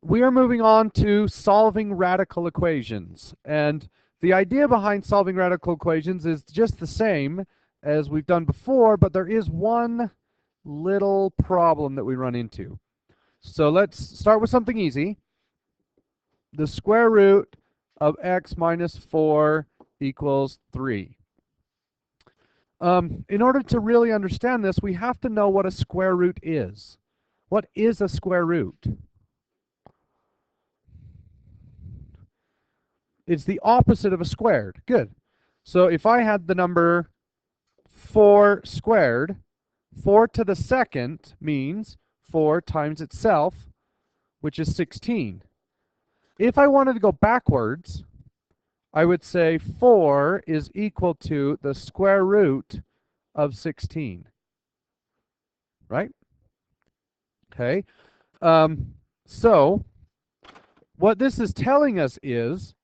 we are moving on to solving radical equations. And the idea behind solving radical equations is just the same as we've done before, but there is one little problem that we run into. So let's start with something easy. The square root of x minus 4 equals 3. In order to really understand this, we have to know what a square root is. What is a square root? It's the opposite of a squared. Good. So if I had the number 4 squared, 4 to the second means 4 times itself, which is 16. If I wanted to go backwards, I would say 4 is equal to the square root of 16. Right? Okay. So what this is telling us is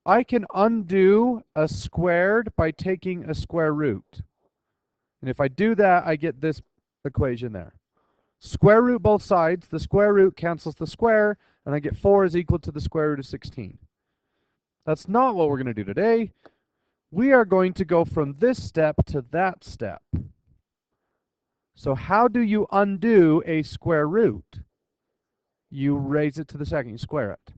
I can undo a squared by taking a square root. And if I do that, I get this equation there. Square root both sides. The square root cancels the square, and I get 4 is equal to the square root of 16. That's not what we're going to do today. We are going to go from this step to that step. So how do you undo a square root? You raise it to the second, you square it.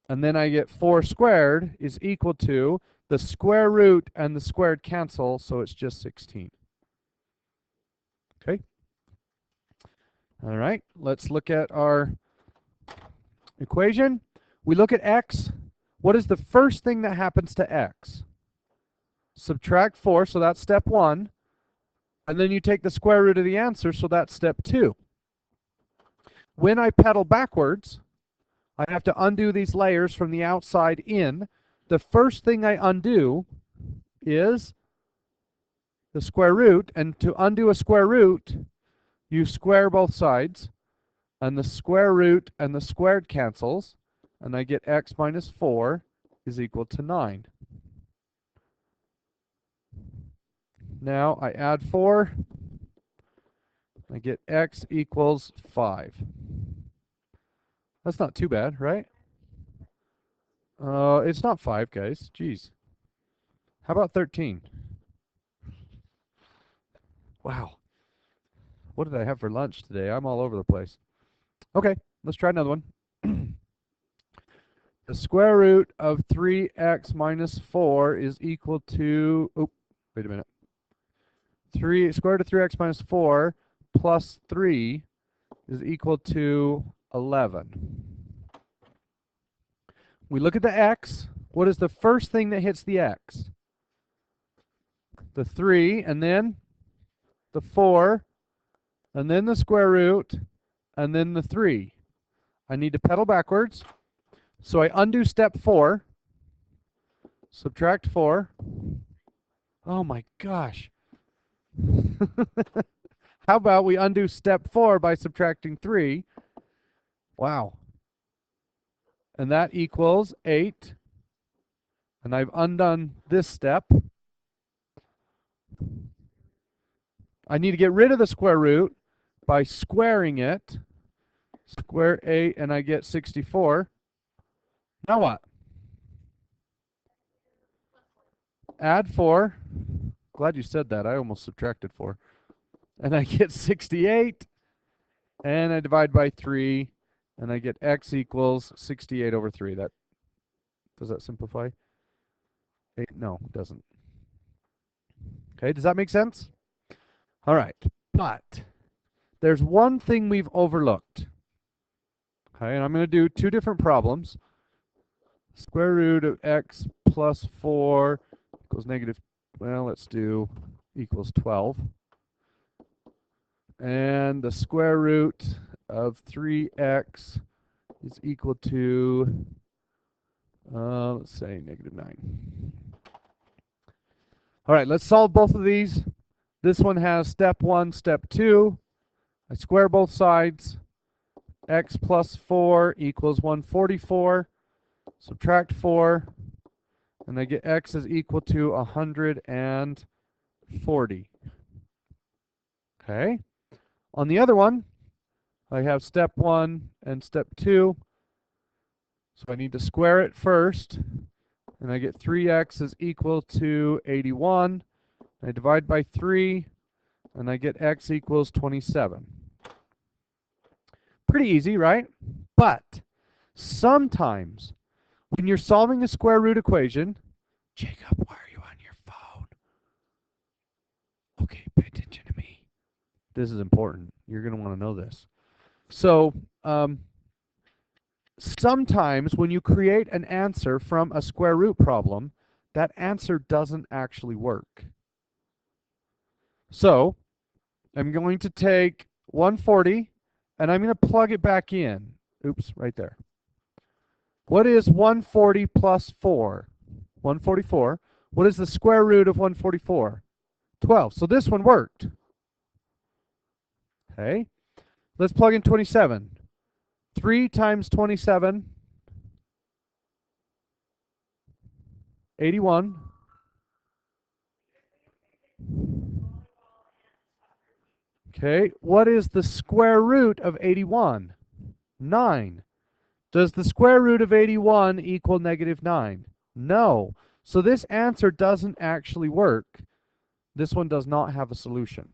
And then I get 4 squared is equal to the square root and the squared cancel, so it's just 16. Okay? All right, let's look at our equation. We look at x. What is the first thing that happens to x? Subtract 4, so that's step 1. And then you take the square root of the answer, so that's step 2. When I pedal backwards, I have to undo these layers from the outside in. The first thing I undo is the square root, and to undo a square root, you square both sides, and the square root and the squared cancels, and I get x minus 4 is equal to 9. Now I add 4, I get x equals 5. That's not too bad, right? It's not 5, guys. Jeez. How about 13? Wow. What did I have for lunch today? I'm all over the place. Okay, let's try another one. The square root of 3x minus 4 is equal to, oh, wait a minute. Square root of 3x minus 4 plus 3 is equal to 11. We look at the x. What is the first thing that hits the x? The 3, and then the 4, and then the square root, and then the 3. I need to pedal backwards. So I undo step 4, subtract 4. Oh my gosh. How about we undo step 4 by subtracting 3? Wow. And that equals 8. And I've undone this step. I need to get rid of the square root by squaring it. Square 8, and I get 64. Now what? Add 4. Glad you said that. I almost subtracted 4. And I get 68. And I divide by 3. And I get x equals 68 over 3. Does that simplify? 8? No, it doesn't. Okay, does that make sense? All right, but there's one thing we've overlooked. Okay, and I'm going to do 2 different problems. Square root of x plus 4 equals negative, well, let's do equals 12. And the square root of 3x is equal to, let's say, negative 9. All right, let's solve both of these. This one has step 1, step 2. I square both sides. X plus 4 equals 144. Subtract 4. And I get x is equal to 140. Okay. On the other one, I have step 1 and step 2. So I need to square it first. And I get 3x is equal to 81. I divide by 3, and I get x equals 27. Pretty easy, right? But sometimes when you're solving a square root equation, Jacob, why are you on your phone? Okay, pay attention to me. This is important. You're going to want to know this. So sometimes when you create an answer from a square root problem, that answer doesn't actually work. So I'm going to take 140 and I'm going to plug it back in. Oops, right there. What is 140 plus 4? 144. What is the square root of 144? 12. So this one worked. Okay. Let's plug in 27. 3 times 27, 81. Okay. What is the square root of 81? 9. Does the square root of 81 equal negative 9? No. So this answer doesn't actually work. This one does not have a solution.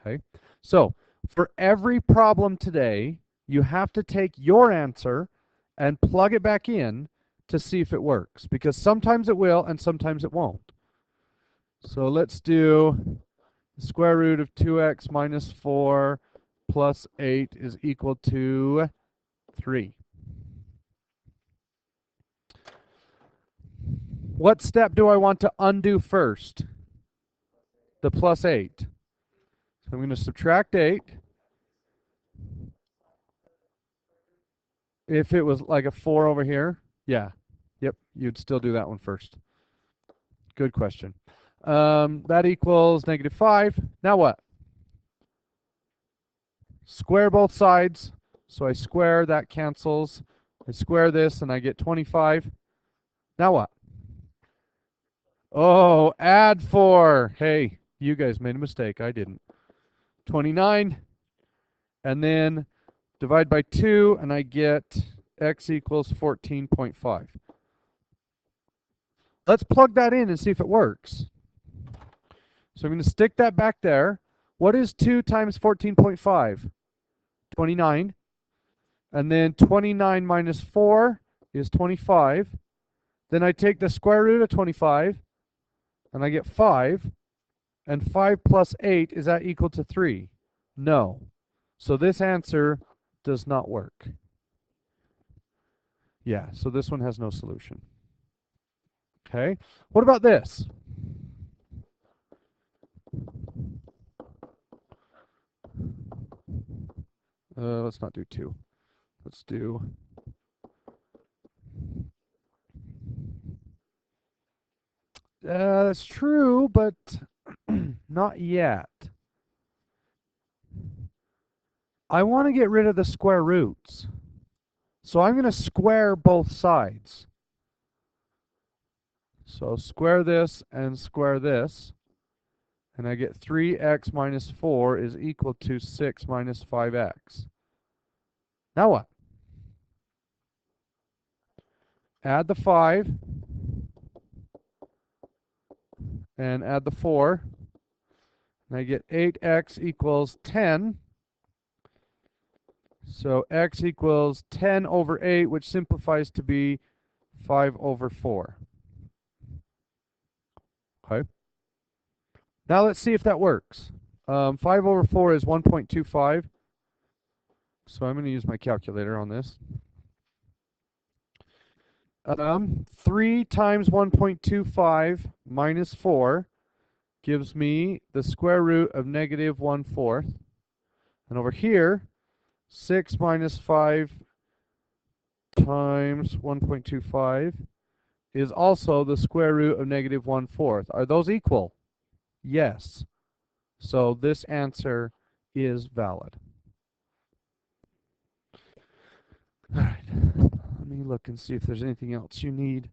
Okay. So for every problem today, you have to take your answer and plug it back in to see if it works, because sometimes it will and sometimes it won't. So let's do the square root of 2x minus 4 plus 8 is equal to 3. What step do I want to undo first? The plus 8. So I'm going to subtract 8. If it was like a 4 over here, yeah. Yep, you'd still do that one first. Good question. That equals negative 5. Now what? Square both sides. So I square, that cancels. I square this and I get 25. Now what? Oh, add 4. Hey, you guys made a mistake. I didn't. 29. And then divide by 2 and I get x equals 14.5. Let's plug that in and see if it works. So I'm going to stick that back there. What is 2 times 14.5? 29. And then 29 minus 4 is 25. Then I take the square root of 25, and I get 5. And 5 plus 8, is that equal to 3? No. So this answer does not work. Yeah, so this one has no solution. Okay. What about this? Let's not do 2. Let's do... that's true, but not yet. I want to get rid of the square roots. So I'm going to square both sides. So square this and square this. And I get 3x minus 4 is equal to 6 minus 5x. Now what? Add the 5 and add the 4. And I get 8x equals 10. So x equals 10 over 8, which simplifies to be 5 over 4. Okay. Now let's see if that works. 5 over 4 is 1.25. So I'm going to use my calculator on this. 3 times 1.25 minus 4 gives me the square root of negative 1/4. And over here, 6 minus 5 times 1.25 is also the square root of negative 1/4. Are those equal? Yes. So this answer is valid. All right. Let me look and see if there's anything else you need.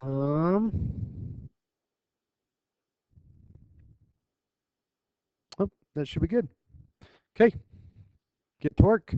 Um, that should be good. Okay, get to work.